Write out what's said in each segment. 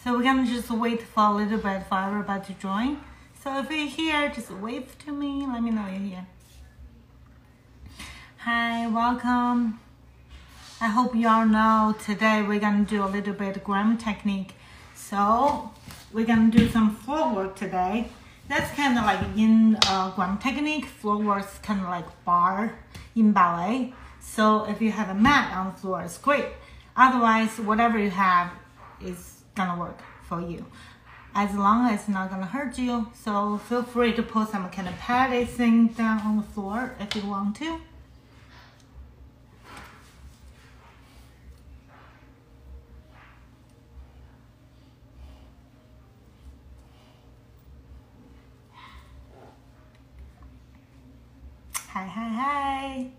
So we're gonna just wait for a little bit for everybody to join. So if you're here, just wave to me. Let me know you're here. Hi, welcome. I hope you all know today we're gonna do a little bit of gram technique. So we're gonna do some floor work today. That's kind of like in gram technique. Floor work's kind of like bar in ballet. So if you have a mat on the floor, it's great. Otherwise, whatever you have is gonna work for you, as long as it's not gonna hurt you. So feel free to put some kind of padded thing down on the floor if you want to. Hi, hi, hi.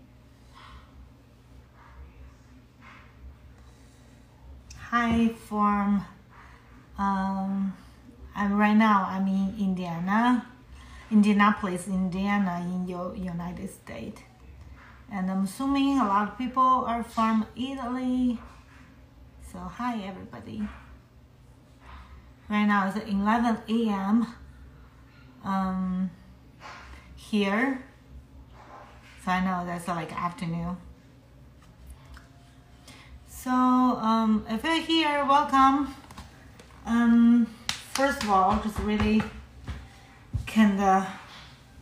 Hi from, right now I'm in Indianapolis, Indiana in United States. And I'm assuming a lot of people are from Italy. So hi everybody. Right now it's 11 a.m. Here. So I know that's like afternoon. So if you're here, welcome. First of all, just really kind of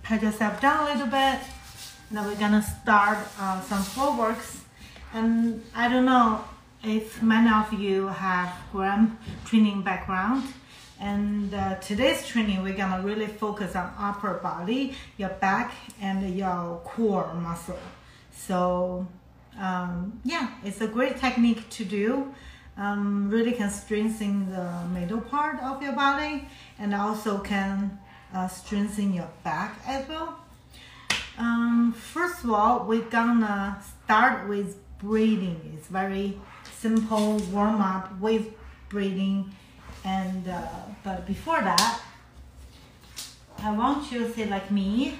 pat yourself down a little bit. Now we're gonna start some floor works. And I don't know if many of you have gram training background. And today's training, we're gonna really focus on upper body, your back, and your core muscle. So yeah, it's a great technique to do. Really can strengthen the middle part of your body, and also can strengthen your back as well. First of all, we're gonna start with breathing. It's very simple warm up with breathing. And but before that, I want you to say like me.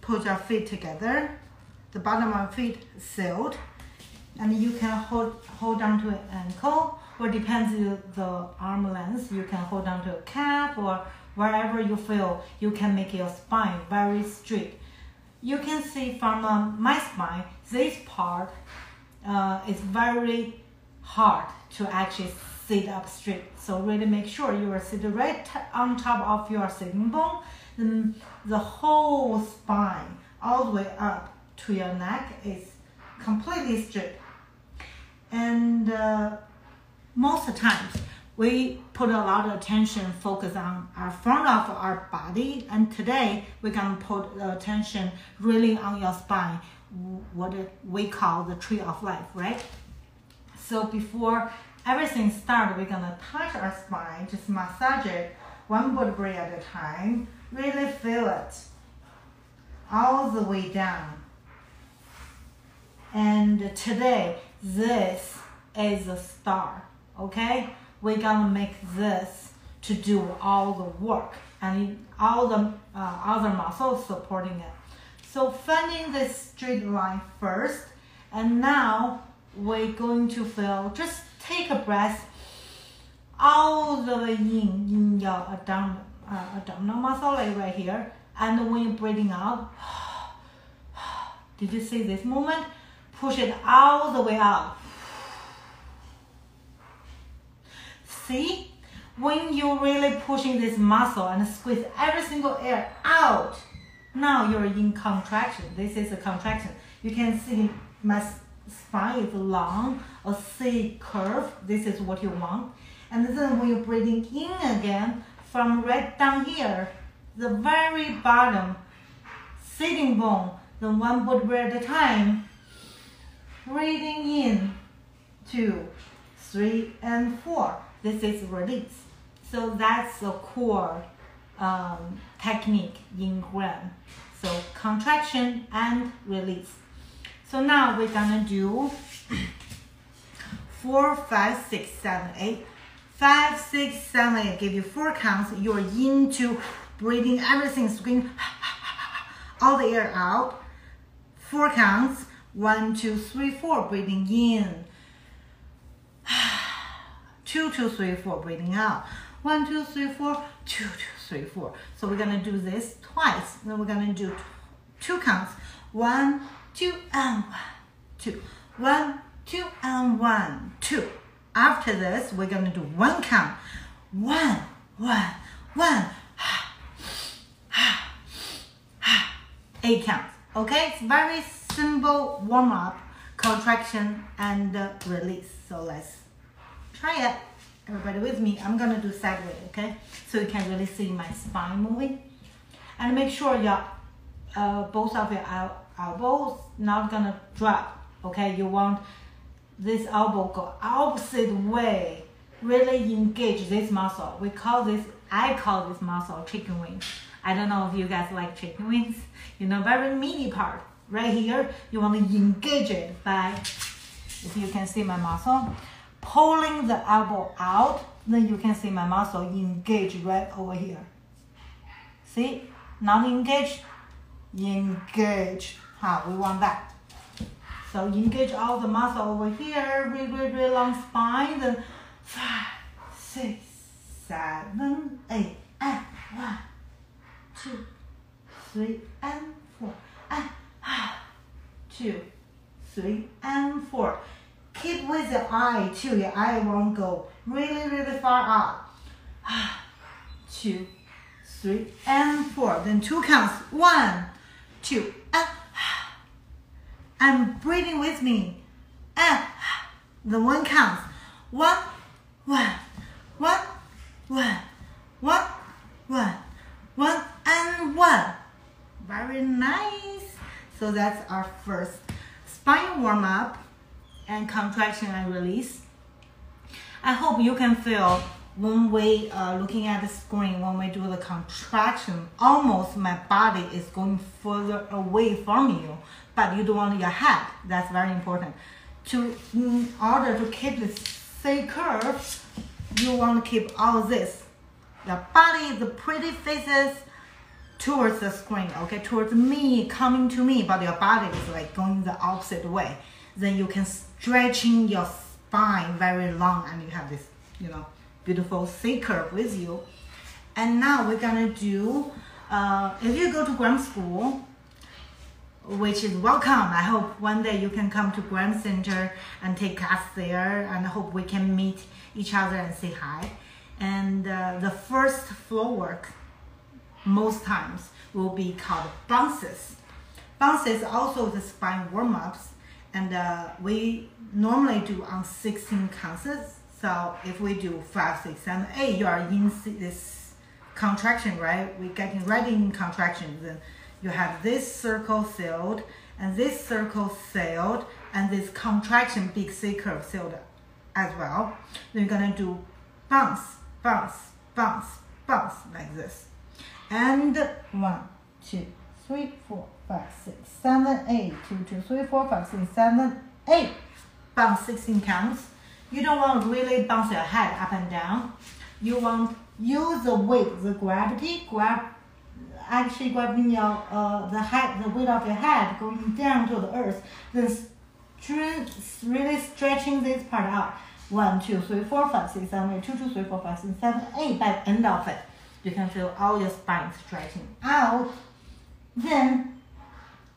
Put your feet together. The bottom of your feet sealed, and you can hold on to an ankle, or depends on the arm length. You can hold on to a calf, or wherever you feel you can make your spine very straight. You can see from my spine, this part is very hard to actually sit up straight. So really make sure you are sitting right on top of your sitting bone. Then the whole spine all the way up to your neck is completely straight. And most of the times we put a lot of attention focus on our front of our body, and today we're gonna put attention really on your spine, what we call the tree of life, right? So before everything starts, we're gonna touch our spine, just massage it one vertebrae at a time. Really feel it all the way down. And today, this is a start, okay? We're gonna make this to do all the work and all the other muscles supporting it. So finding this straight line first, and now we're going to feel, just take a breath all the way in your abdominal muscle, like right here. And when you're breathing out, did you see this movement? Push it all the way out. See? When you're really pushing this muscle and squeeze every single air out, now you're in contraction. This is a contraction. You can see my spine is long, a C curve. This is what you want. And then when you're breathing in again, from right down here, the very bottom sitting bone, the one vertebra at a time, breathing in, 2, 3, and 4. This is release. So that's the core technique in gram. So contraction and release. So now we're gonna do 4, 5, 6, 7, 8. 5, 6, 7, 8. Give you 4 counts. You're into breathing everything, scream all the air out. 4 counts. 1, 2, 3, 4. Breathing in. 2, 2, 3, 4. Breathing out. 1, 2, 3, 4. 2, 2, 3, 4. So we're gonna do this twice. Then we're gonna do 2 counts. 1, 2, and 1, 2. 1, 2, and 1, 2. After this, we're gonna do 1 count. 1, 1, 1. 8 counts. Okay, it's very simple warm up, contraction and release. So let's try it. Everybody with me. I'm gonna do sideways, okay? So you can really see my spine moving. And make sure your both of your elbows not gonna drop. Okay, you want this elbow go opposite way. Really engage this muscle. I call this muscle chicken wings. I don't know if you guys like chicken wings. You know, very meaty part. Right here, you want to engage it by, if you can see my muscle, pulling the elbow out, then you can see my muscle engage right over here. See? Not engage, engage. We want that. So engage all the muscle over here, really long spine, then 5, 6, 7, 8, and 1, 2, 3, and 4, and 2, 3, and 4. Keep with your eye too. Your eye won't go really far up. 2, 3, and 4. Then 2 counts. 1, 2, and breathing with me. And the 1 counts. 1, 1, 1, 1, 1, 1, 1, and 1. Very nice. So that's our first spine warm up and contraction and release. I hope you can feel when we looking at the screen, when we do the contraction, almost my body is going further away from you, but you don't want your head. That's very important. In order to keep this C curve, you want to keep all this. Your body, the pretty faces towards the screen, okay, towards me, coming to me, but your body is like going the opposite way. Then you can stretching your spine very long and you have this, you know, beautiful C curve with you. And now we're gonna do, if you go to Gram School, which is welcome. I hope one day you can come to Gram Center and take class there, and I hope we can meet each other and say hi. And the first floor work most times will be called bounces. Bounces also the spine warm-ups, and we normally do on 16 counts. So if we do 5, 6, 7, 8, you are in this contraction, right? We're getting ready in contraction. Then you have this circle sealed, and this circle sealed, and this contraction big C curve sealed as well. Then you're gonna do bounce, bounce, bounce, bounce like this. And 1, 2, 3, 4, 5, 6, 7, 8. 2, 2, 3, 4, 5, 6, 7, 8. Bounce 16 counts. You don't want to really bounce your head up and down. You want use the weight, the gravity, actually grabbing your the weight of your head going down to the earth. Then really stretching this part out. 1, 2, 3, 4, 5, 6, 7, 8. 2, 2, 3, 4, 5, 6, 7, 8. By the end of it, you can feel all your spine stretching out. Then,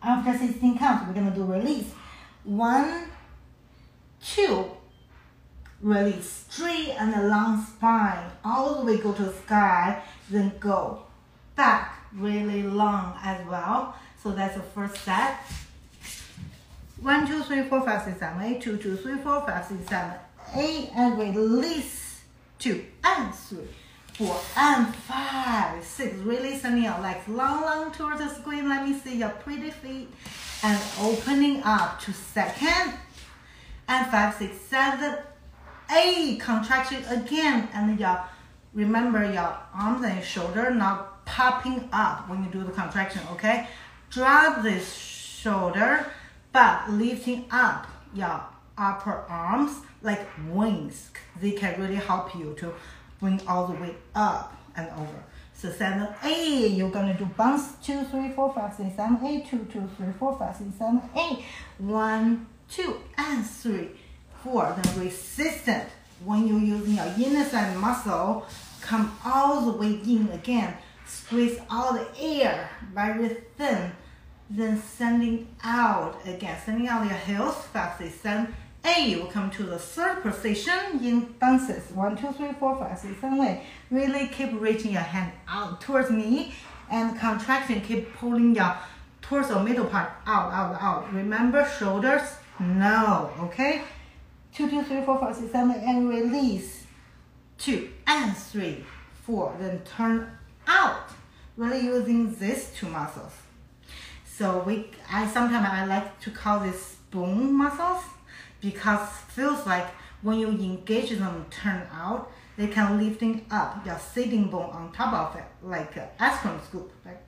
after 16 counts, we're going to do release. 1, 2, release. 3, and a long spine. All the way go to the sky, then go back really long as well. So that's the first set. 1, 2, 3, 4, 5, 6, 7, 8. 2, 2, 3, 4, 5, 6, 7, 8. And release. 2, and 3. 4, and 5, 6. Really sending your legs long towards the screen. Let me see your pretty feet. And opening up to second. And 5, 6, 7, 8. Contraction again. And remember your arms and your shoulder not popping up when you do the contraction, okay? Drop this shoulder, but lifting up your upper arms like wings. They can really help you to bring all the way up and over. So 7, 8, you're gonna do bounce. 2, 3, 4, 5, 6, 7, 8. 2, 2, 3, 4, 5, 6, 7, 8. 1, 2, and 3, 4. Then resistant. when you're using your inner side muscle, come all the way in again. Squeeze all the air, very thin. Then sending out again, sending out your heels, 5, 6, 7, 8. You will come to the third position in dances. 1, 2, 3, 4, 5, 6, 7, 8. Really keep reaching your hand out towards me, and contraction, keep pulling your torso middle part out. Remember, shoulders, no, okay? 2, 2, 3, 4, 5, 6, 7, 8, and release. 2 and 3, 4. Then turn out. Really using these 2 muscles. So sometimes I like to call this spoon muscles, because feels like when you engage them turn out, they can lifting up your sitting bone on top of it, like an ice cream scoop, like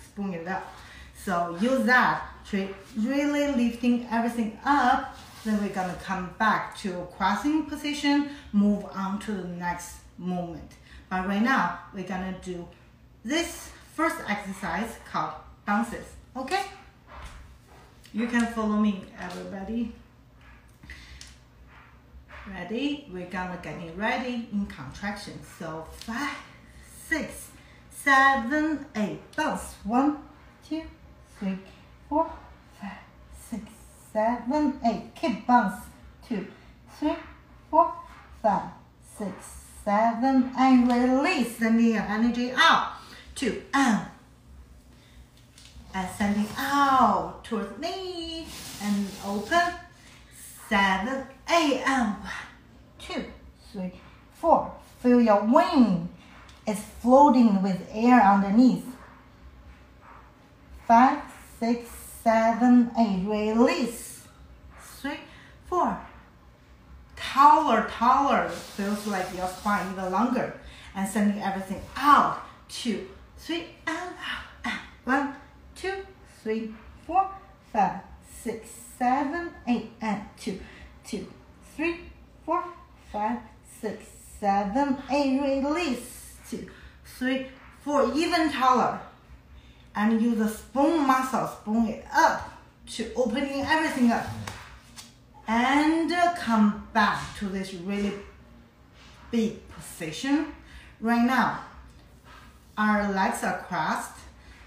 spoon it up. So use that to really lifting everything up. Then we're gonna come back to crossing position, move on to the next movement. But right now, we're gonna do this first exercise called dances. Okay? You can follow me, everybody. Ready? We're gonna get ready in contraction. So 5, 6, 7, 8. Bounce. 1, 2, 3, 4, 5, 6, 7, 8. Keep bounce. 2, 3, 4, 5, 6, 7, and release. Sending your energy out. 2 and sending out towards me and open. 7, 8 and 1, 2, 3, 4. Feel your wing is floating with air underneath. 5, 6, 7, 8. Release. 3, 4. Taller. Feels like your spine even longer. And sending everything out. 2, 3 and out. 1, 2, 3, 4, 5, 6, 7, 8 and 2, 2, 3, 4, 5, 6, 7, 8. Release. 2, 3, 4. Even taller. And use the spoon muscle, spoon it up to opening everything up. And come back to this really big position. Right now, our legs are crossed.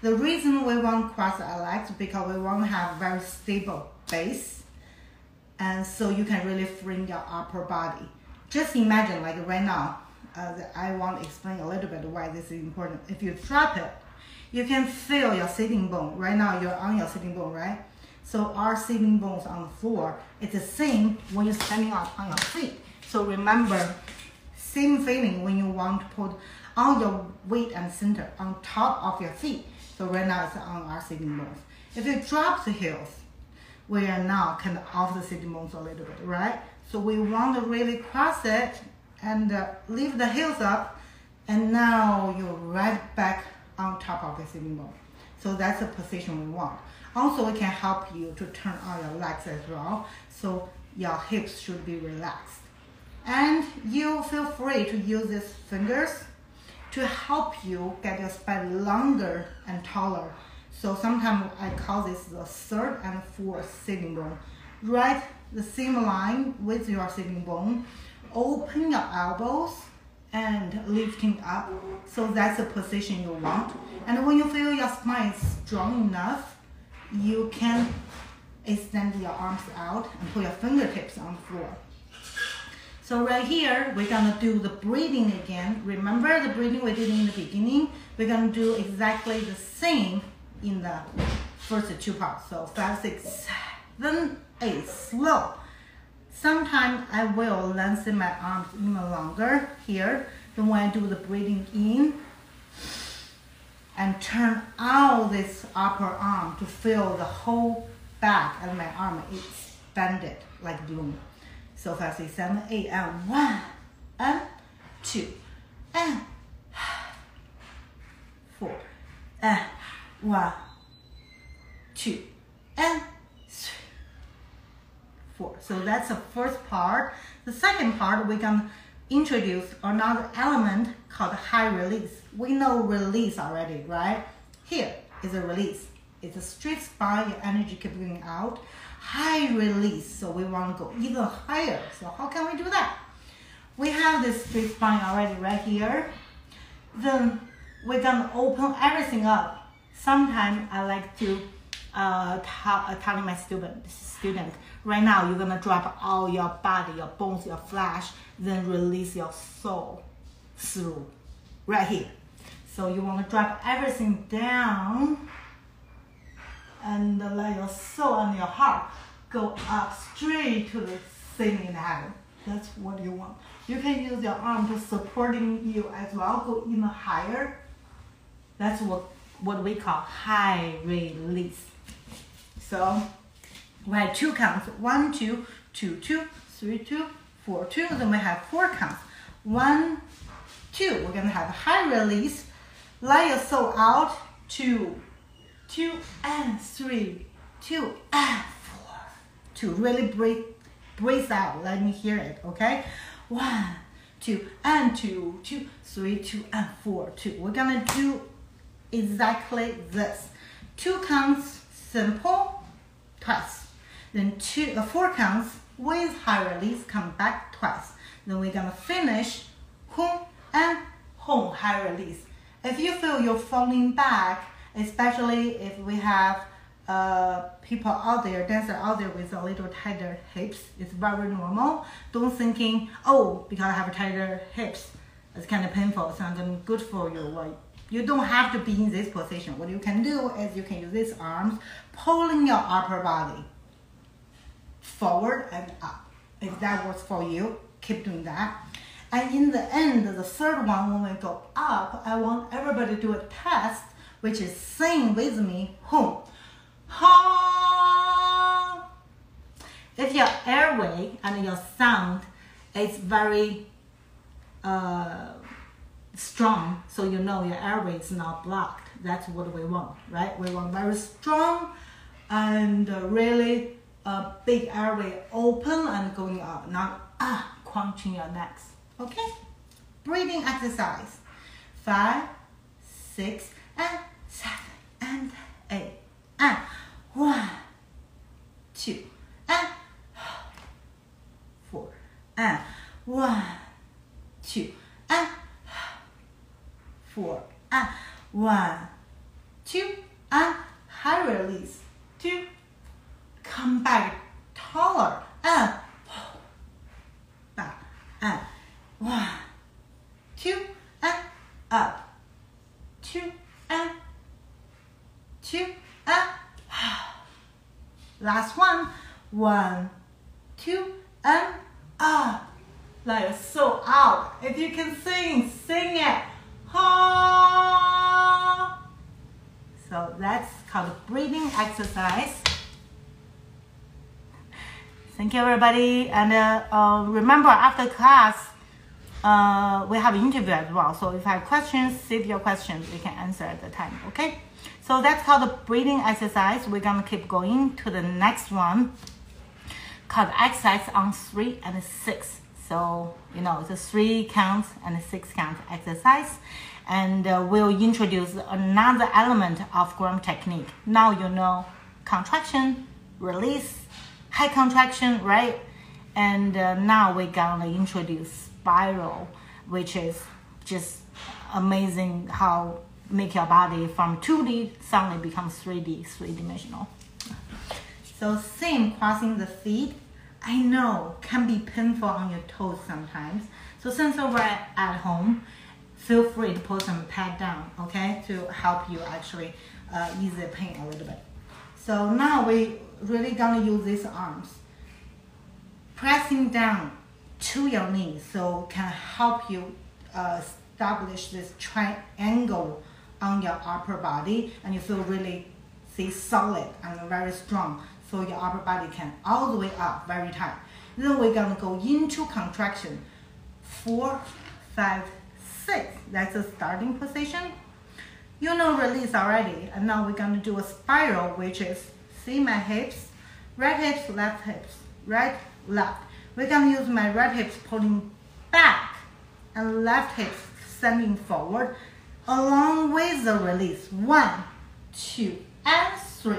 The reason we want to cross our legs is because we want to have very stable base. And so you can really free your upper body. Just imagine, like right now, I want to explain a little bit why this is important. If you drop it, you can feel your sitting bone. Right now, you're on your sitting bone, right? So our sitting bones on the floor, it's the same when you're standing up on your feet. So remember, same feeling when you want to put all your weight and center on top of your feet. So right now it's on our sitting bones. If you drop the heels, we are now kind of off the sitting bones a little bit, right? So we want to really cross it and lift the heels up, and now you're right back on top of the sitting bone. So that's the position we want. Also, it can help you to turn on your legs as well, so your hips should be relaxed. And you feel free to use these fingers to help you get your spine longer and taller. So sometimes I call this the third and fourth sitting bone. Right the same line with your sitting bone. Open your elbows and lifting up. So that's the position you want. And when you feel your spine is strong enough, you can extend your arms out and put your fingertips on the floor. So right here, we're gonna do the breathing again. Remember the breathing we did in the beginning? We're gonna do exactly the same in the first two parts. So 5, 6, 7, 8, slow. Sometimes I will lengthen my arms even longer here. Then when I do the breathing in, and turn out this upper arm to feel the whole back of my arm expanded like balloon. So 5, 6, 7, 8, and 1, and 2, and 4, and 1, 2, and 3, 4. So that's the first part. The second part, we're gonna introduce another element called high release. We know release already, right? Here is a release. It's a straight spine, your energy keeps going out. High release, so we want to go even higher. So how can we do that? we have this straight spine already right here. Then we're gonna open everything up. Sometimes I like to telling my student, right now you're gonna drop all your body, your bones, your flesh, then release your soul through right here. So you want to drop everything down and let your soul and your heart go up straight to the ceiling in heaven. That's what you want. You can use your arm to supporting you as well, go even higher. That's what we call high release. So we have 2 counts. 1, 2, 2, 2, 3, 2, 4, 2. Then we have 4 counts. 1, 2. We're gonna have a high release. Let your soul out. 2, 2 and 3, 2 and 4. 2. Really breathe out. Let me hear it. Okay. 1, 2 and 2, 2, 3, 2 and 4, 2. We're gonna do exactly this. 2 counts simple twice. Then 4 counts with high release, come back twice. Then we're gonna finish home and home high release. If you feel you're falling back, especially if we have people out there, dancer out there with a little tighter hips, it's very normal. Don't thinking, oh, because I have tighter hips, it's kind of painful, it's not good for you. Well, you don't have to be in this position. What you can do is you can use these arms, pulling your upper body forward and up. If that works for you, keep doing that. And in the end, the third one, when we go up, I want everybody to do a test, which is sing with me, home. Ha! If your airway and your sound is very strong, so you know your airway is not blocked. That's what we want, right? We want very strong and really big airway open and going up, not crunching your necks. Okay? Breathing exercise. 5, 6, and 7, and 8, and 1, 2, and 4, and 1, 2, and 4, and 1, 2, and high release. 2, come back taller, and back, and 1, 2, and up. 2, and 2, and last one. 1, 2, and up. Let your soul out. If you can sing, sing it. Ha! So that's called breathing exercise. Thank you, everybody. And remember, after class, we have an interview as well. So if you have questions, save your questions. We can answer at the time, okay? So that's called the breathing exercise. We're going to keep going to the next one, called exercise on 3 and 6. So, you know, it's a 3 count and a 6 count exercise. And we'll introduce another element of ground technique. Now you know contraction, release, high contraction, right? And now we're gonna introduce spiral, which is just amazing how make your body from 2D suddenly becomes 3D, 3-dimensional. So same crossing the feet. I know can be painful on your toes sometimes. So since we're at home, feel free to put some pad down, okay, to help you actually ease the pain a little bit. So now we really gonna use these arms, pressing down to your knees, so can help you establish this triangle on your upper body, and you feel really solid and very strong. So your upper body can all the way up, very tight. Then we're gonna go into contraction. 4, 5, 6. That's the starting position. You know release already. And now we're gonna do a spiral, which is, see my hips, right hips, left hips, right, left. We're gonna use my right hips pulling back and left hips sending forward, along with the release. 1, 2, and 3.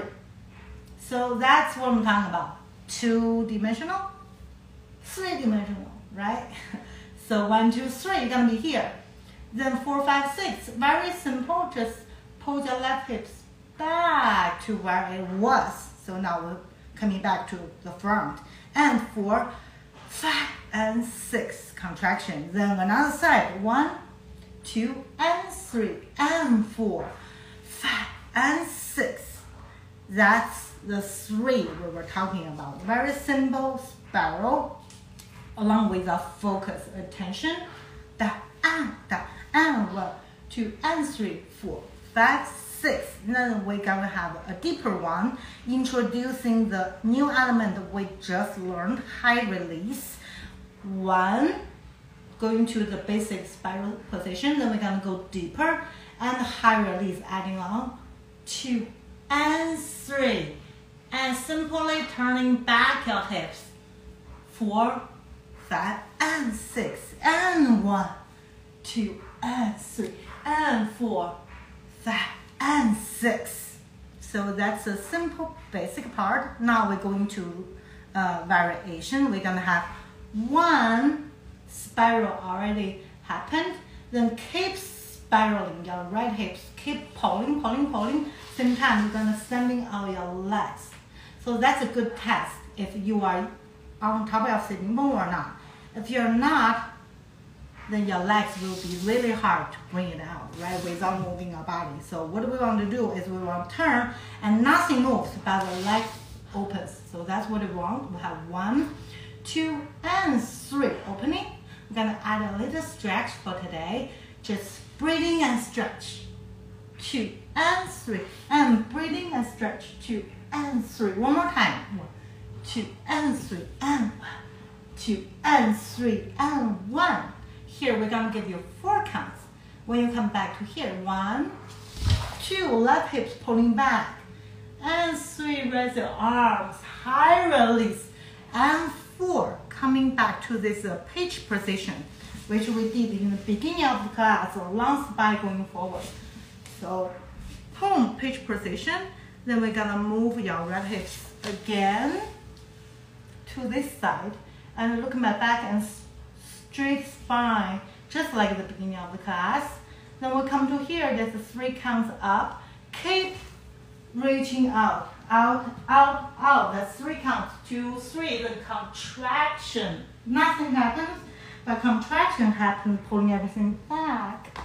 So that's what I'm talking about. 2-dimensional, 3-dimensional, right? So 1, 2, 3, you're gonna be here. Then 4, 5, 6, very simple, just pull your left hips back to where it was. So now we're coming back to the front. And 4, 5, and 6, contraction. Then another side, 1, 2, and 3, and 4, 5, and 6. That's the 3 we were talking about. Very simple spiral, along with a focus, attention. Da, and 1, 2, and 3, 4, 5, 6. Then we're gonna have a deeper one, introducing the new element we just learned, high release. 1, going to the basic spiral position. Then we're gonna go deeper and high release, adding on 2 and 3, and simply turning back your hips. 4, 5, and 6, and 1, 2, and 3, and 4, 5, and 6. So that's a simple basic part. Now we're going to variation. We're gonna have 1 spiral already happened. Then keep spiraling your right hips. Keep pulling. Same time, you're gonna standing on your legs. So that's a good test if you are on top of your sitting bone or not. If you're not, then your legs will be really hard to bring it out, right, without moving your body. So what we want to do is we want to turn and nothing moves but the leg opens. So that's what we want. We have 1, 2, and 3 opening. We're gonna add a little stretch for today. Just breathing and stretch. 2 and 3, and breathing and stretch. 2 and 3. One more time. 1, 2, and 3, and 1, 2, and 3, and 1. Here we're gonna give you 4 counts. When you come back to here, 1, 2, left hips pulling back, and 3, raise your arms, high release, and 4, coming back to this pitch position, which we did in the beginning of the class, so long spine going forward. So, boom, pitch position. Then we're gonna move your right hips again to this side, and look at my back and straight spine, just like the beginning of the class. Then we'll come to here, there's 3 counts up. Keep reaching out, That's 3 counts. 2, 3, the contraction. Nothing happens, but contraction happens, pulling everything back.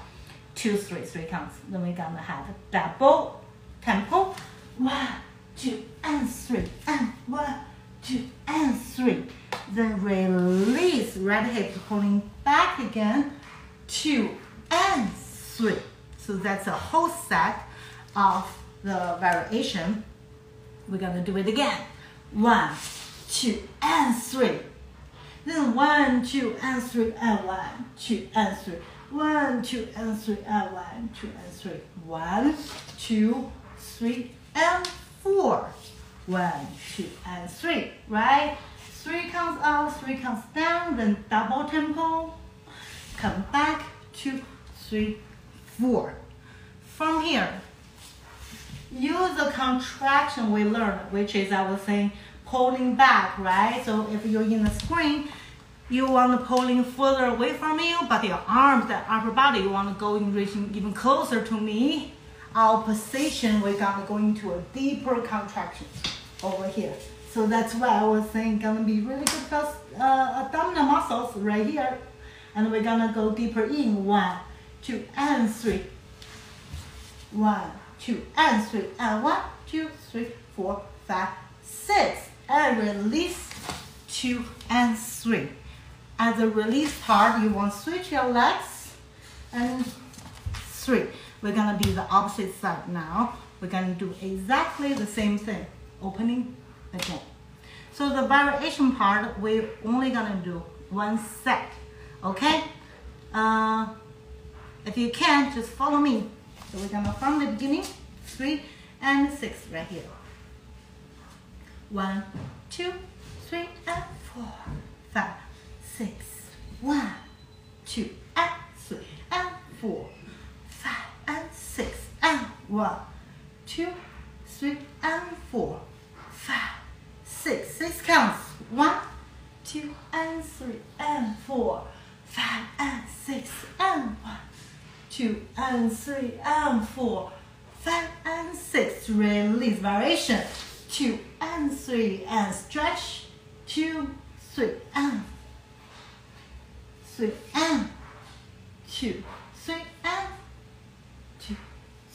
2, 3, 3 counts. Then we're gonna have a double tempo. 1, 2, and 3, and 1, 2, and 3. Then release, right hip pulling back again. 2 and 3. So that's a whole set of the variation. We're gonna do it again. 1, 2, and 3. Then 1, 2, and 3, and 1, 2, and 3. 1, 2, and 3, and 1, 2, and 3. 1, 2, 3, and 4. 1, 2, and 3. Right? 3 counts up, 3 counts down, then double tempo. Come back, 2, 3, 4. From here, use the contraction we learned, which is, I was saying, pulling back, right? So if you're in the screen, you want to pulling further away from you, but your arms, the upper body, you want to go in reaching even closer to me. Our position, we're gonna go into a deeper contraction over here. So that's why I was saying gonna be really good for abdominal muscles right here. And we're gonna go deeper in. 1, 2, and 3. 1, 2, and 3. And 1, 2, 3, 4, 5, 6. And release. 2 and 3. At the release part, you want to switch your legs. And 3. We're gonna be the opposite side now. We're gonna do exactly the same thing. Opening again. So the variation part, we're only gonna do 1 set. Okay? If you can, just follow me. So we're gonna from the beginning, 3 and 6 right here. 1, 2, 3, and 4, 5, 6. 1, 2, and 3, and 4, 5, and 6, and 1, 2, 3, and 4, 5, 6. 6 counts. 1, 2, and 3, and 4, 5 and 6 and 1, 2 and 3 and 4, 5 and 6. Release variation. 2 and 3 and stretch. 2, 3 and 3 and 2, 3 and 2,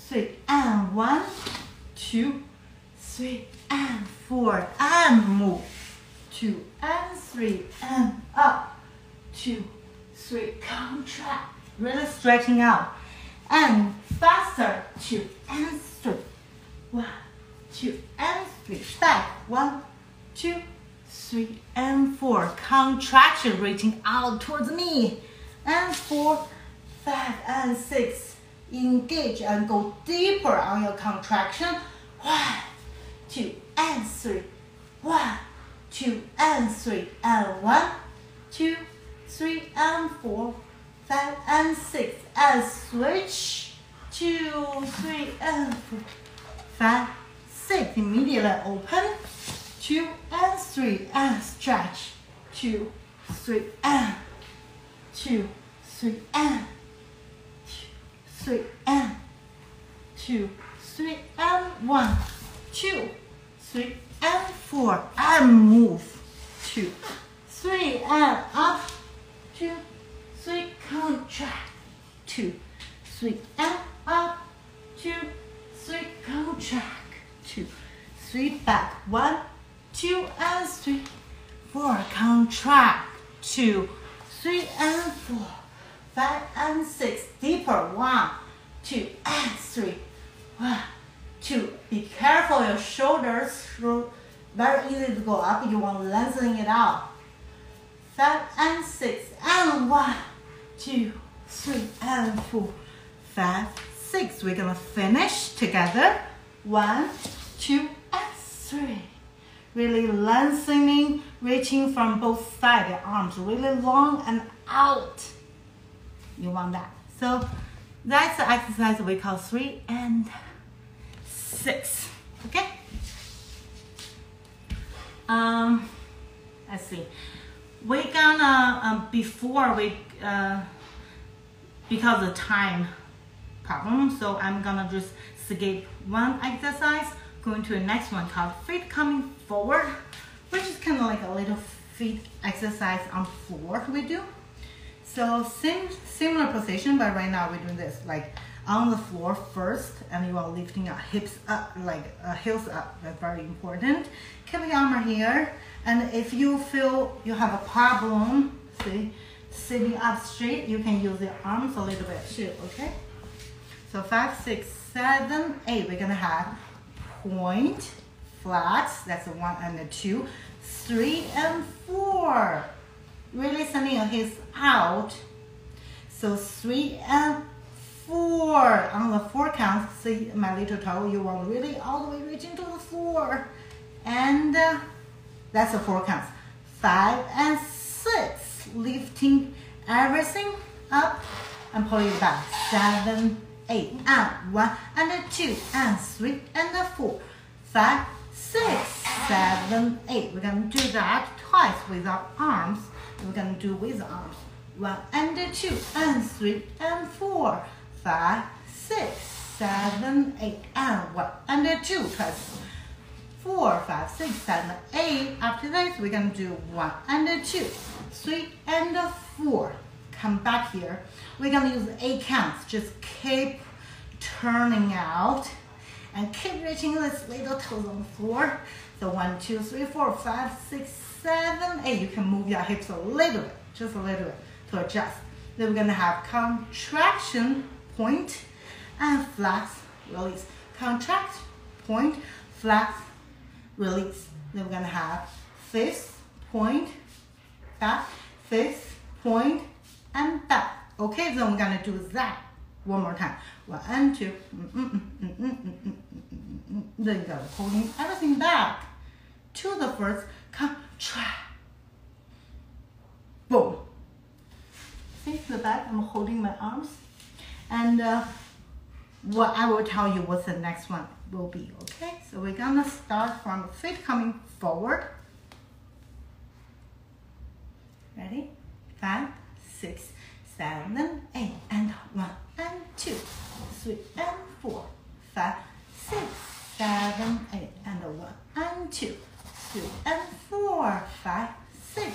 3 and 1, 2, 3 and 4 and move. 2 and 3 and up. 2, 3, contract. Really stretching out. And faster. 2 and 3. 1, 2 and 3. Back. 1, 2, 3 and 4. Contraction reaching out towards me. And 4, 5 and 6. Engage and go deeper on your contraction. 1, 2 and 3. 1, 2 and 3 and 1, 2, 3 and 4, 5 and 6 and switch. 2, 3 and 4, 5, 6. Immediately open. 2 and 3 and stretch. 2, 3 and 2, 3 and 2, 3 and 2, 3 and 1, 2, 3 and 4 and move. 2, 3 and up. 2, 3 contract. 2, 3 and up. 2, 3 contract. 2, 3 back. 1, 2 and 3, 4 contract. 2, 3 and 4, 5 and 6 deeper. 1, 2 and 3. 1, 2. Be careful, your shoulders very easy to go up. You want to lengthen it out. 5 and 6 and 1, 2, 3 and 4, 5, 6. We're gonna finish together. 1, 2 and 3. Really lengthening, reaching from both sides. The arms really long and out. You want that. So that's the exercise we call 3 and 6. Okay. Let's see. We're gonna before we because of time problem, so I'm gonna just skip one exercise. Going to the next one called feet coming forward, which is kind of like a little feet exercise on floor we do. So similar position, but right now we're doing this like on the floor first, and you are lifting your hips up, like heels up. That's very important. Keep your arm here, and if you feel you have a problem, see, sitting up straight, you can use your arms a little bit too. Okay. So 5, 6, 7, 8. We're gonna have point, flats. That's 1 and 2, 3 and 4. Really sending your hips out. So 3 and 4. On the 4 count, see my little toe, you want really all the way reaching to the floor. And that's the 4 counts. 5 and 6. Lifting everything up and pulling it back. 7, 8 and 1 and 2 and 3 and 4, 5, 6, 7, 8. We're going to do that twice with our arms. We're going to do with arms. 1 and 2 and 3 and 4, 5, 6, 7, 8 and 1 and 2 twice. 4, 5, 6, 7, 8. After this, we're going to do 1 and 2, 3 and 4. Come back here. We're going to use 8 counts. Just keep turning out and keep reaching this little toes on the floor. So 1, 2, 3, 4, 5, 6, 7, 8. You can move your hips a little bit, just a little bit to adjust. Then we're going to have contraction, point, and flex, release. Contract, point, flex, release. Then we're going to have fifth, point, back, fifth, point, and back. Okay, then we're gonna do that one more time. 1 and 2. Then you go, holding everything back to the first contract. Boom. See the back, I'm holding my arms. And what I will tell you what the next one will be, okay? So we're gonna start from feet coming forward. Ready? 5, 6, 7, 8, and 1 and 2, 3 and 4, 5, 6, 7, 8, and 1 and 2, 3 and 4, 5, 6,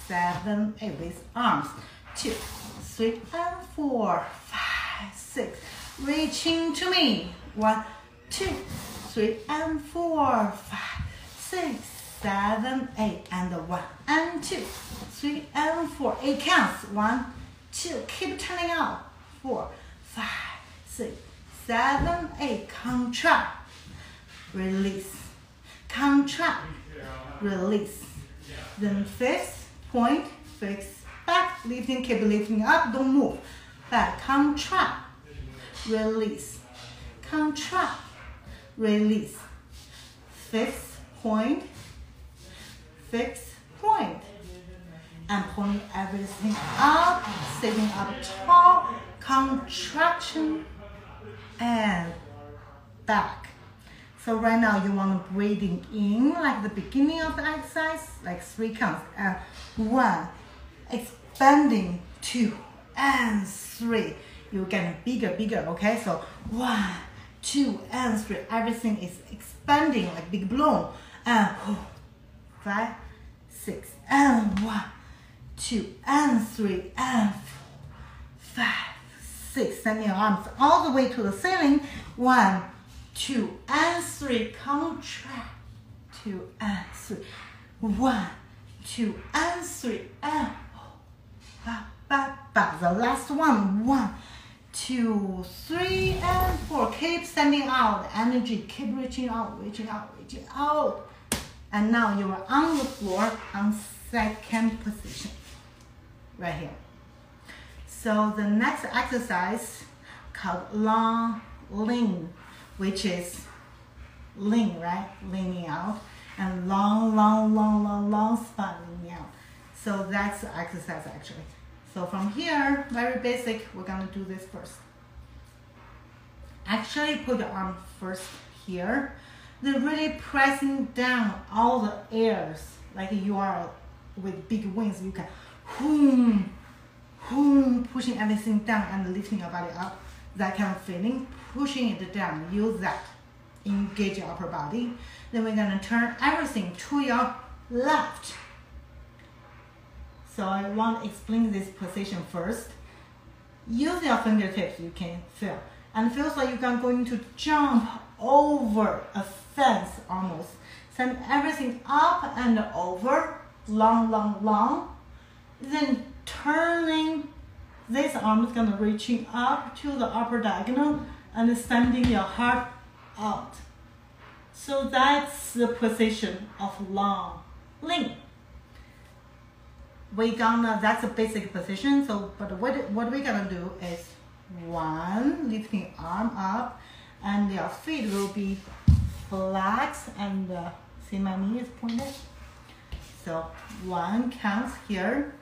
7, 8 with arms. 2, 3 and 4, 5, 6. Reaching to me. 1, 2, 3 and 4, 5, 6, 7, 8, and 1 and 2, 3 and 4. 8 counts. 1, 2. Keep turning out. 4, 5, 6, 7, 8. Contract. Release. Contract. Release. Then fifth point. Fix back. Lifting. Keep lifting up. Don't move. Back. Contract. Release. Contract. Release. Fifth point. Fixed point. And pulling everything up, sitting up tall, contraction, and back. So right now you want to breathing in like the beginning of the exercise, like 3 counts. And 1, expanding, 2, and 3. You're getting bigger, okay? So 1, 2, and 3. Everything is expanding like big balloon. And 5, 6, and 1, 2, and 3, and 4, 5, 6. Send your arms all the way to the ceiling. 1, 2, and 3. Contract. 2 and 3. 1, 2, and 3. And the last one. 1, 2, 3, and 4. Keep sending out energy. Keep reaching out, reaching out, reaching out. And now you are on the floor on second position, right here. So the next exercise called long lean, which is lean, right? Leaning out, and long spine leaning out. So that's the exercise actually. So from here, very basic, we're gonna do this first. Actually, put your arm first here. Then really pressing down all the airs, like you are with big wings. You can pushing everything down and lifting your body up. That kind of feeling, pushing it down. Use that. Engage your upper body. Then we're gonna turn everything to your left. So I want to explain this position first. Use your fingertips, you can feel. And it feels like you're going to jump over a fence almost. Send everything up and over, long. Then turning this arm is gonna reaching up to the upper diagonal and sending your heart out. So that's the position of long lean. That's a basic position. So, but what we're gonna do is 1, lifting arm up, and your feet will be flex, and see my knee is pointed. So 1 counts here.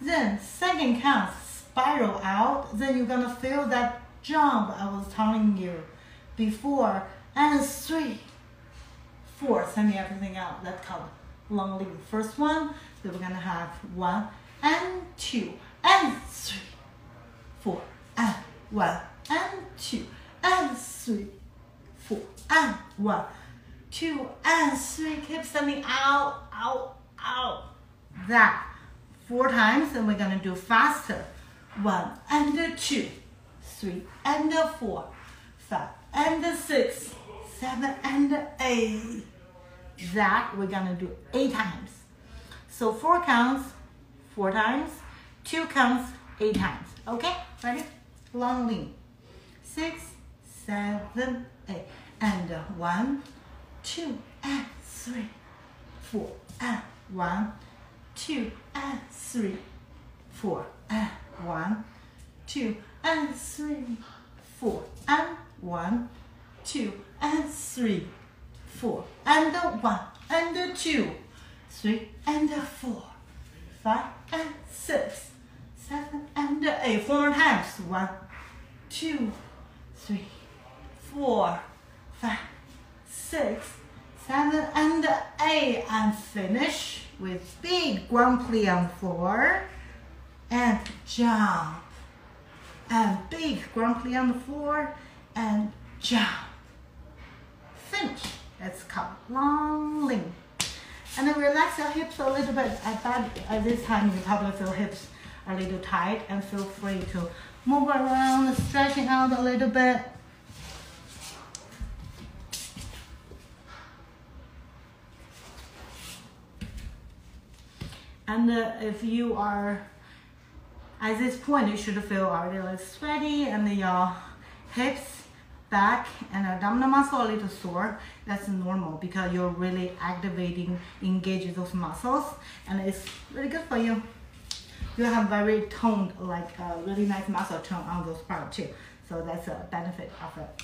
Then second count, spiral out. Then you're gonna feel that jump I was telling you before. And 3, 4, sending everything out. That's called long lean. First one, so we're gonna have 1 and 2 and 3, 4 and 1 and 2 and 3, 4 and 1, 2 and 3. Keep sending out. That 4 times, and we're gonna do faster. 1 and 2, 3 and 4, 5 and 6, 7 and 8. That we're gonna do 8 times. So 4 counts 4 times, 2 counts 8 times. Okay, ready? Long lean. 6, 7, 8, and 1, 2 and 3, 4 and 1, 2 and 3, 4 and 1, 2 and 3, 4 and 1, 2 and 3, 4 and 1 and 2, 3 and 4, 5 and 6, 7 and 8. 4 more times. 1, 2, 3, 4, 5, 6, 7 and 8. And finish with big ground play on floor. and jump. And big ground clear on the floor and jump. Finish. That's called long ling. And then relax your hips a little bit. At this time, you probably feel hips are a little tight, and feel free to move around, stretching out a little bit. And if you are at this point, you should feel already like sweaty and your hips, back, and abdominal muscle a little sore. That's normal because you're really activating, engaging those muscles, and it's really good for you. You have very toned, like really nice muscle tone on those parts too. So that's a benefit of it.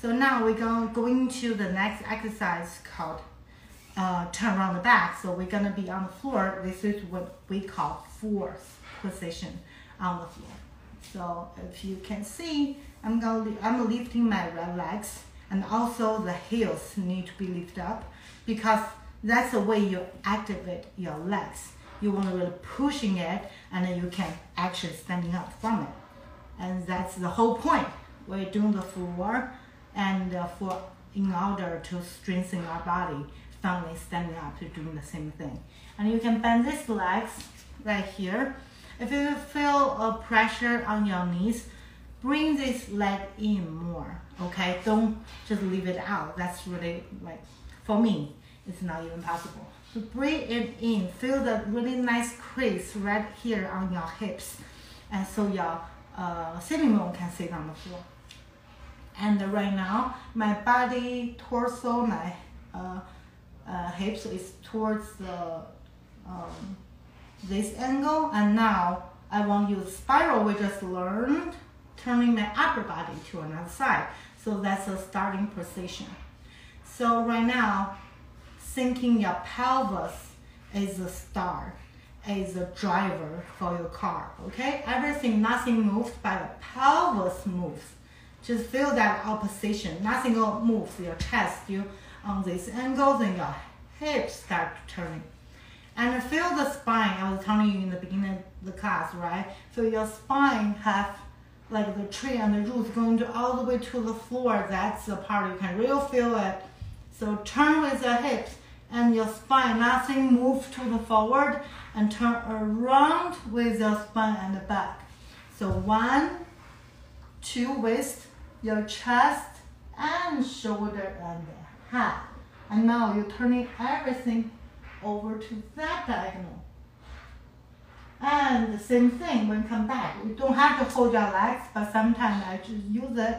So now we're going to the next exercise called turn around the back. So we're gonna be on the floor. This is what we call fourth position on the floor. So if you can see, I'm lifting my right legs, and also the heels need to be lifted up because that's the way you activate your legs. You want to really pushing it, and then you can actually standing up from it. And that's the whole point. We're doing the floor, and in order to strengthen our body, finally standing up to doing the same thing. And you can bend these legs right here. If you feel a pressure on your knees, bring this leg in more, okay? Don't just leave it out. That's really, like, for me, it's not even possible. So bring it in. Feel the really nice crease right here on your hips. And so your sitting bone can sit on the floor. And right now, my body, torso, my hips is towards the this angle, and now I want to use spiral we just learned, turning my upper body to another side. So that's a starting position. So right now, thinking your pelvis is a start, is a driver for your car, okay? Everything, nothing moves, but the pelvis moves. Just feel that opposition. Nothing moves, your chest, you on this angle, then your hips start turning. And feel the spine. I was telling you in the beginning of the class, right? So your spine have like the tree and the roots going all the way to the floor. That's the part you can really feel it. So turn with the hips and your spine. Nothing move to the forward, and turn around with your spine and the back. So 1, 2, waist, your chest and shoulder and head. And now you're turning everything over to that diagonal. And the same thing when come back. You don't have to hold your legs, but sometimes I just use it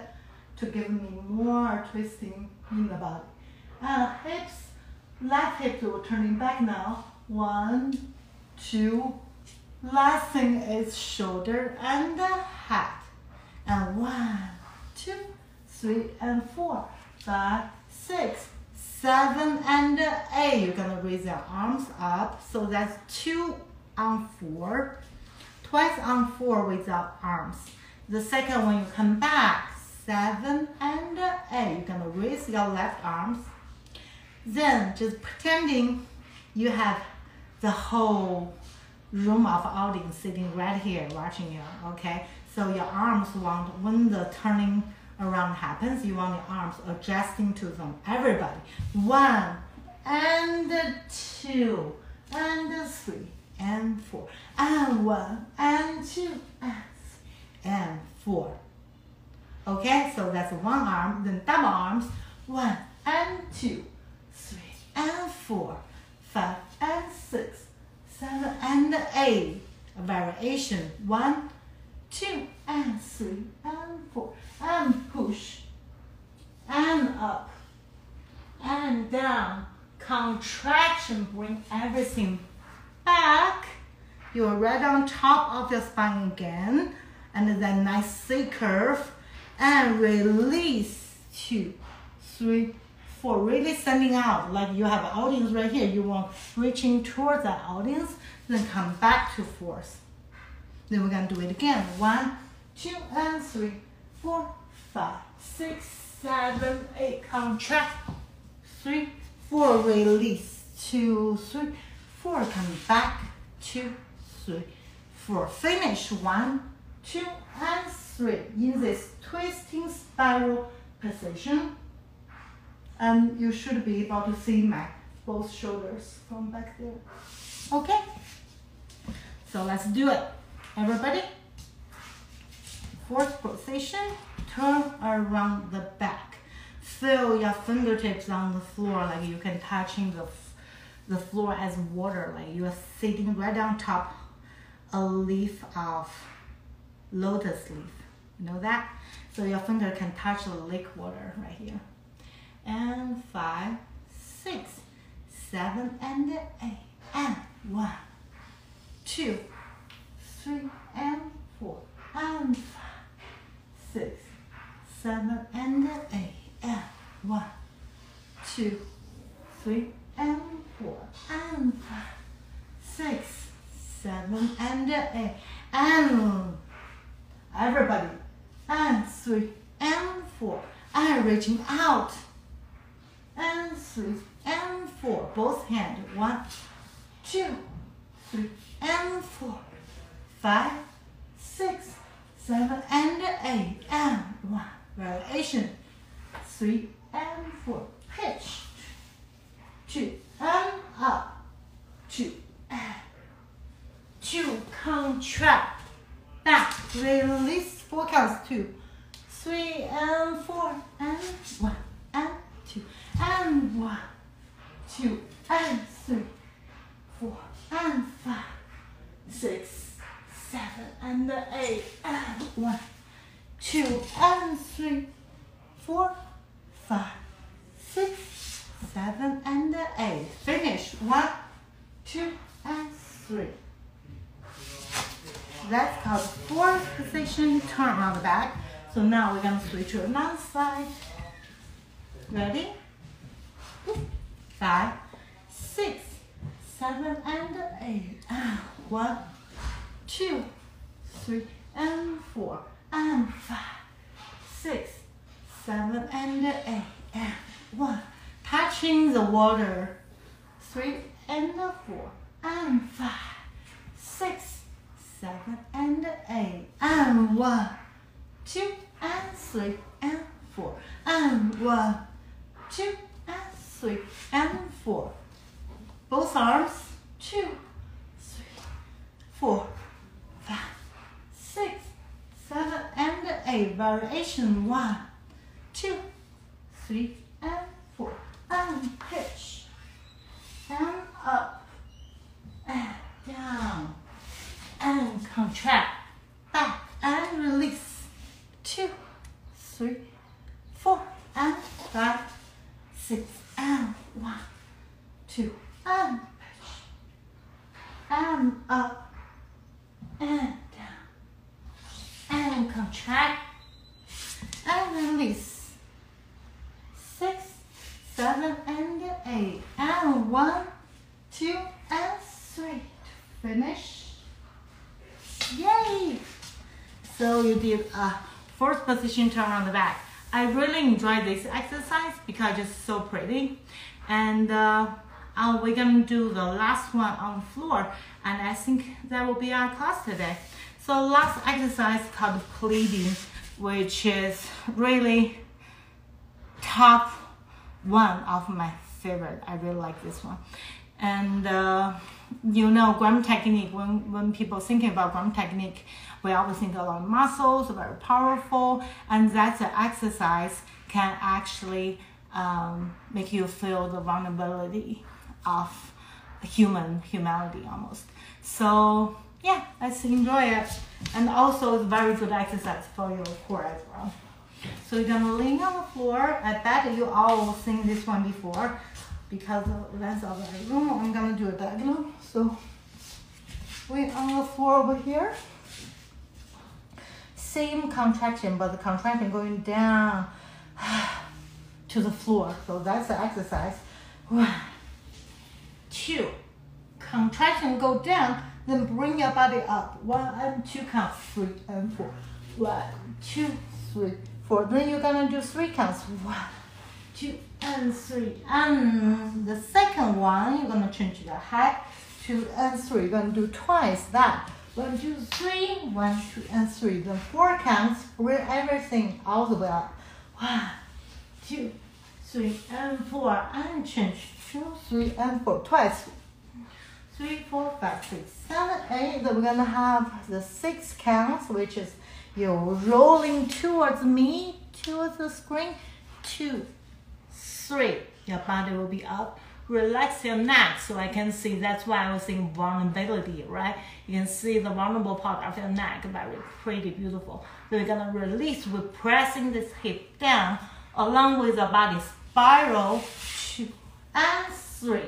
to give me more twisting in the body. And hips, left hip, we're turning back now. 1, 2. Last thing is shoulder and head. And 1, 2, 3, and 4, 5, 6, 7, and 8. You're gonna raise your arms up. So that's 2 on 4, twice on 4 without arms. The second one, you come back, 7 and 8. You're gonna raise your left arms. Then just pretending you have the whole room of audience sitting right here watching you, okay? So your arms when the turning around happens, you want your arms adjusting to them. Everybody. 1 and 2 and 3 and 4 and 1 and 2 and 3 and 4. Okay, so that's one arm, then double arms. 1 and 2, 3 and 4, 5 and 6, 7 and 8. A variation. 1, 2 and 3 and 4, and push and up and down. Contraction, bring everything back. You're right on top of your spine again, and then nice C curve, and release. 2, 3, 4. Really sending out like you have an audience right here. You want reaching towards that audience, then come back to fourth. Then we're gonna do it again. 1, 2, and 3, 4, 5, 6, 7, 8. Contract. 3, 4. Release. 2, 3, 4. Come back. 2, 3, 4. Finish 1, 2, and 3 in this twisting spiral position. And you should be able to see my both shoulders from back there. Okay? So let's do it. Everybody, 4th position, turn around the back. Feel your fingertips on the floor like you can touching the floor as water, like you are sitting right on top a leaf of lotus leaf. You know that? So your finger can touch the lake water right here. And 5, 6, 7, and 8. And 1, 2, 3, and 4, and 5, 6, 7, and 8. And 1, 2, 3, and 4, and 5, 6, 7, and 8. And everybody, and 3, and 4, and reaching out. And 3, and 4, both hands. 1, 2, 3, and 4, 5, 6, 7, and 8. And 1. Variation. 3 and 4. Pitch. 2 and up. 2 and 2. Contract. Back. Release. 4 counts. 2, 3, and 4, and 1, and 2, and 1, 2, and 3, 4, and 5, 6, 7, and 8, and 1, 2, and 3, 4, 5, 6, 7, and 8. Finish. 1, 2, and 3. That's called 4th position. Turn around the back. So now we're going to switch to another side. Ready? 5, 6, 7, and 8. 1, 2, 3, and 4, and 5, 6, 7, and 8. And 1. Touching the water. 3 and 4, and 5, 6, 7, and 8. And 1, 2, and 3, and 4. And 1, 2, and 3, and 4. Both arms. 2, 3, 4, 5, 6, 7, and 8. Variation. 1, 2, 3, and 4. And pitch. And up. And down. And contract. Back. And release. 2, 3, 4, and 5, 6, and 1, 2, and push, and up, and down, and contract, and release. 6, 7, and 8, and 1, 2, and 3. Finish. Yay! So you did a 4th position turn on the back. I really enjoy this exercise because it's so pretty. And we're going to do the last one on the floor. And I think that will be our class today. So last exercise called pleating, which is really top one of my favorite. I really like this one. And you know, gram technique, when people thinking about gram technique, we always think a lot of muscles, very powerful, and that's an exercise can actually make you feel the vulnerability of humanity almost. So yeah, let's enjoy it. And also it's very good exercise for your core as well. So you're gonna lean on the floor. I bet you all seen this one before because of that's our room. I'm gonna do a diagonal. So we're on the floor over here. Same contraction, but the contraction going down to the floor. So that's the exercise. 1, 2. Contraction go down, then bring your body up. 1 and 2 counts. 3 and 4. 1, 2, 3, 4. Then you're gonna do 3 counts. 1, 2, and 3. And the second one, you're gonna change the height. 2 and 3. You're gonna do twice that. 1, 2, 3, 1, 2, and 3. Then 4 counts, bring everything all the way up. 1, 2, 3, and 4, and change. 2, 3, and 4, twice. 3, 4, 5, 6, 7, 8. Then we're gonna have the 6 counts, which is you're rolling towards me, towards the screen. 2, 3. Your body will be up. Relax your neck so I can see. That's why I was saying vulnerability, right? You can see the vulnerable part of your neck, very pretty, beautiful. So we're gonna release. We're pressing this hip down along with the body spiral. 2 and 3,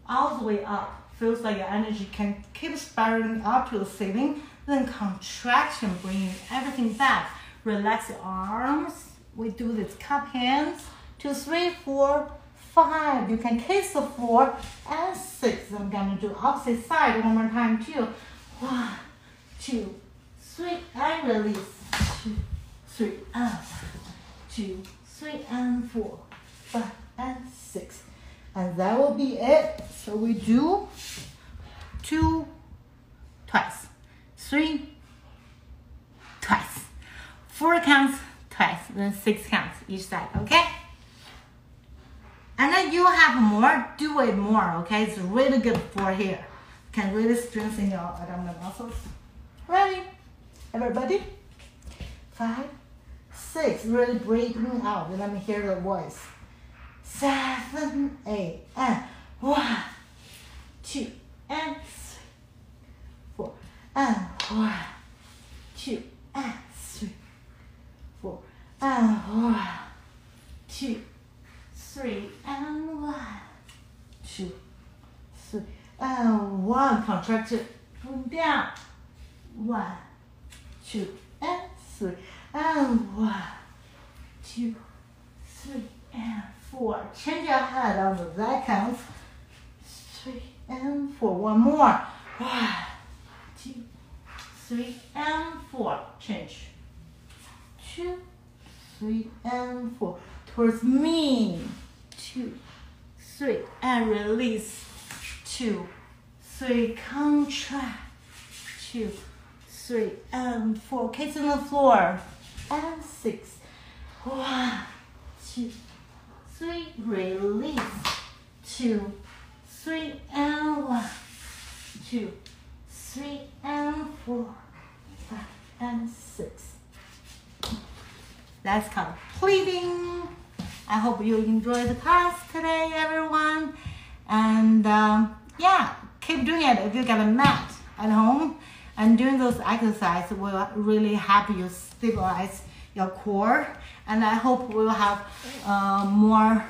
all the way up. Feels like your energy can keep spiraling up to the ceiling. Then contraction, bringing everything back. Relax your arms. We do this cup hands. 2, 3, 4, 5. You can kiss the floor. And 6. I'm gonna do opposite side one more time too. 1, 2, 3, and release. 2, 3, and 2, 3, and 4, 5, and 6. And that will be it. So we do 2 twice, 3 twice, 4 counts twice, then 6 counts each side, okay? And then you have more, do it more, okay? It's really good for here. Can really strengthen your abdominal muscles. Ready? Everybody? 5, 6, really breathing out. Let me hear the voice. 7, 8, and 1, 2, and 3, 4, and 1, 2, and 3, 4, and 1, 2, 3, and 1, 2, 3, and 1. Contract it. Bring down. 1, 2, and 3, and 1, 2, 3, and 4. Change your head on the that count. 3 and 4. One more. 1, 2, 3, and 4. Change. 2, 3, and 4. Towards me. 2, 3, and release. 2, 3, contract. 2, 3, and 4. Kiss on the floor. And 6. 1, 2, 3, release. 2, 3, and 1, 2, 3, and 4, 5, and 6. That's completing. I hope you enjoyed the class today, everyone. And yeah, keep doing it. If you got a mat at home and doing those exercises will really help you stabilize your core. And I hope we'll have more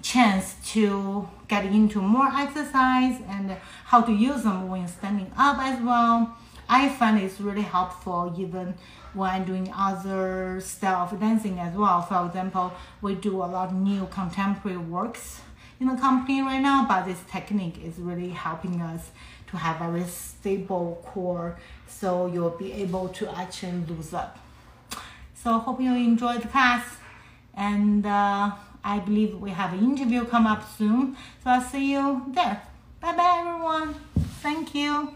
chance to get into more exercise and how to use them when standing up as well. I find it's really helpful even when I'm doing other style of dancing as well. For example, we do a lot of new contemporary works in the company right now, but this technique is really helping us to have a very stable core, so you'll be able to actually lose up. So hope you enjoyed the class, and I believe we have an interview come up soon, so I'll see you there. Bye bye everyone. Thank you.